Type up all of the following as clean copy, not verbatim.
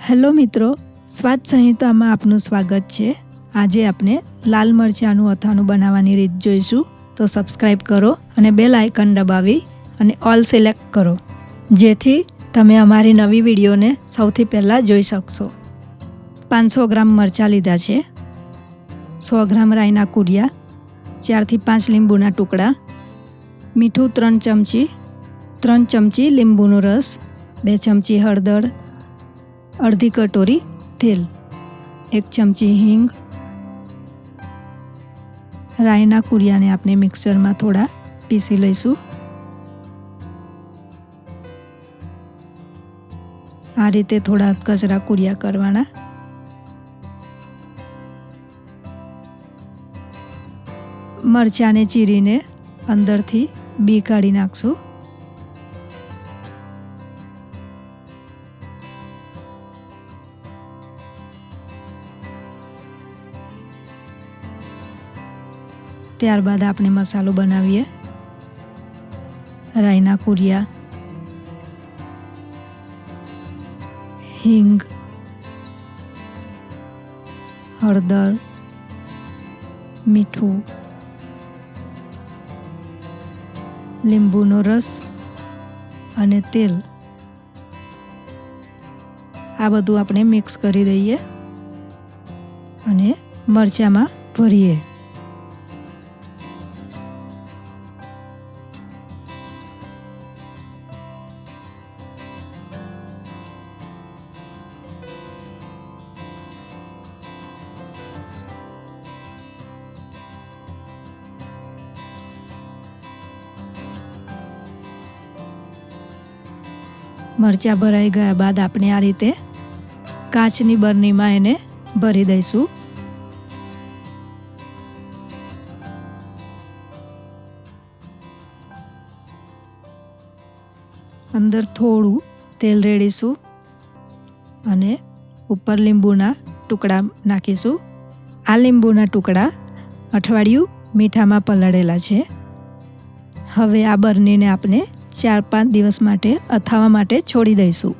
Hello મિત્રો, સ્વાદ સંહિતામાં આપનું સ્વાગત છે। આજે આપણે લાલ મરચાંનું અથાણું બનાવવાની રીત જોઈશું। તો સબસ્ક્રાઈબ કરો અને બેલ આઇકન દબાવી અને ઓલ સિલેક્ટ કરો, જેથી તમે અમારી નવી વિડીયોને સૌથી પહેલાં જોઈ શકશો। 500 ગ્રામ મરચાં લીધા છે, 100 ગ્રામ રાઈના કુરિયા, 4 થી 5 લીંબુના ટુકડા, મીઠું 3 ચમચી, 3 ચમચી લીંબુનો રસ, 2 ચમચી હળદર, અડધી કટોરી તેલ, 1 ચમચી હિંગ। રાઈના કુરિયાને આપણે મિક્સરમાં થોડા પીસી લઈશું। આ રીતે થોડા કચરા કુરિયા કરવાના। મરચાંને ચીરીને અંદરથી બી કાઢી નાખશું। ત્યારબાદ આપણે મસાલો બનાવીએ। રાઈના કુરિયા, હિંગ, હળદર, મીઠું, લીંબુનો રસ અને તેલ, આ બધું આપણે મિક્સ કરી દઈએ અને મરચાંમાં ભરીએ। મરચાં ભરાઈ ગયા બાદ આપણે આ રીતે કાચની બરણીમાં એને ભરી દઈશું। અંદર થોડું તેલ રેડીશું અને ઉપર લીંબુના ટુકડા નાખીશું। આ લીંબુના ટુકડા અઠવાડિયું મીઠામાં પલાળેલા છે। હવે આ બરણીને આપણે 4-5 દિવસ માટે અથાવા માટે છોડી દઈશું।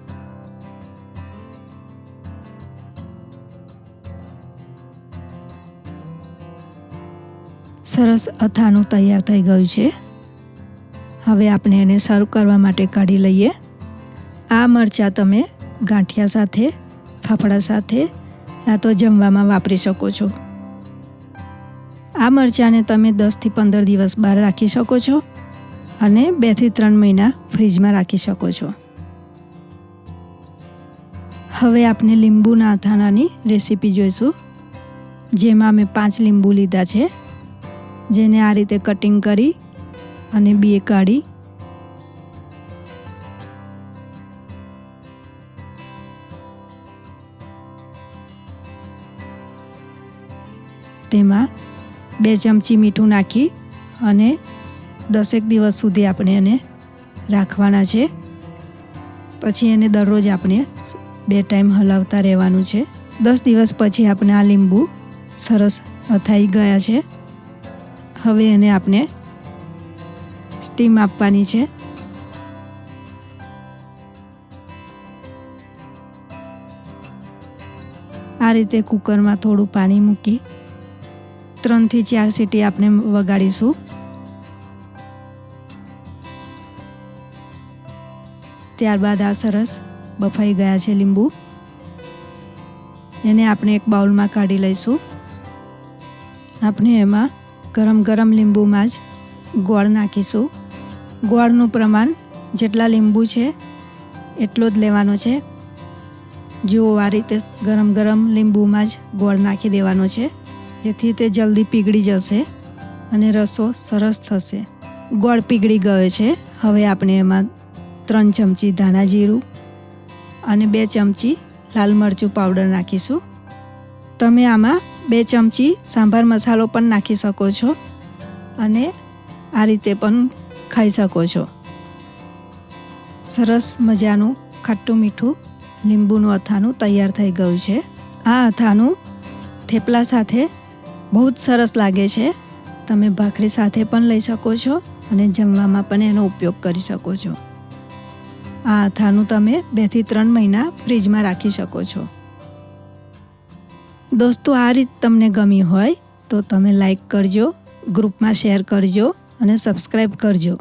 સરસ અથાણું તૈયાર થઈ ગયું છે। હવે આપણે એને સર્વ કરવા માટે કાઢી લઈએ। આ મરચાં તમે ગાંઠિયા સાથે, ફાફડા સાથે યા તો જમવામાં વાપરી શકો છો। આ મરચાંને તમે 10 થી 15 દિવસ બહાર રાખી શકો છો અને 2 થી 3 મહિના ફ્રીજમાં રાખી શકો છો। હવે આપણે લીંબુના અથાણાની રેસીપી જોઈશું, જેમાં મેં 5 લીંબુ લીધા છે, જેને આ રીતે કટિંગ કરી અને બી કાઢી તેમાં 2 ચમચી મીઠું નાખી અને 10 દિવસ સુધી આપણે એને રાખવાના છે। પછી એને દરરોજ આપણે 2 ટાઈમ હલાવતા રહેવાનું છે। 10 દિવસ પછી આપણે આ લીંબુ સરસ અથાઈ ગયા છે। હવે એને આપણે સ્ટીમ આપવાની છે। આ રીતે કુકરમાં થોડું પાણી મૂકી 3 થી 4 સીટી આપણે વગાડીશું। ત્યારબાદ આ સરસ બફાઈ ગયા છે લીંબુ, એને આપણે એક બાઉલમાં કાઢી લઈશું। આપણે એમાં ગરમ લીંબુમાં જ ગોળ નાખીશું। ગોળનું પ્રમાણ જેટલા લીંબુ છે એટલો જ લેવાનો છે। જો આ રીતે ગરમ લીંબુમાં જ ગોળ નાખી દેવાનો છે, જેથી તે જલ્દી પીગળી જશે અને રસો સરસ થશે। ગોળ પીગળી ગયો છે। હવે આપણે એમાં 3 ચમચી ધાણા જીરું અને 2 ચમચી લાલ મરચું પાવડર નાખીશું। તમે આમાં 2 ચમચી સાંભાર મસાલો પણ નાખી શકો છો અને આ રીતે પણ ખાઈ શકો છો। સરસ મજાનું ખાટું મીઠું લીંબુનું અથાણું તૈયાર થઈ ગયું છે। આ અથાણું થેપલા સાથે બહુ જ સરસ લાગે છે। તમે ભાખરી સાથે પણ લઈ શકો છો અને જમવામાં પણ એનો ઉપયોગ કરી શકો છો। આ અથાણું તમે 2 થી 3 મહિના ફ્રીજમાં રાખી શકો છો. દોસ્તો, આ રીત તમને ગમી હોય તો તમે લાઈક કરજો, ગ્રુપમાં શેર કરજો અને સબસ્ક્રાઈબ કરજો.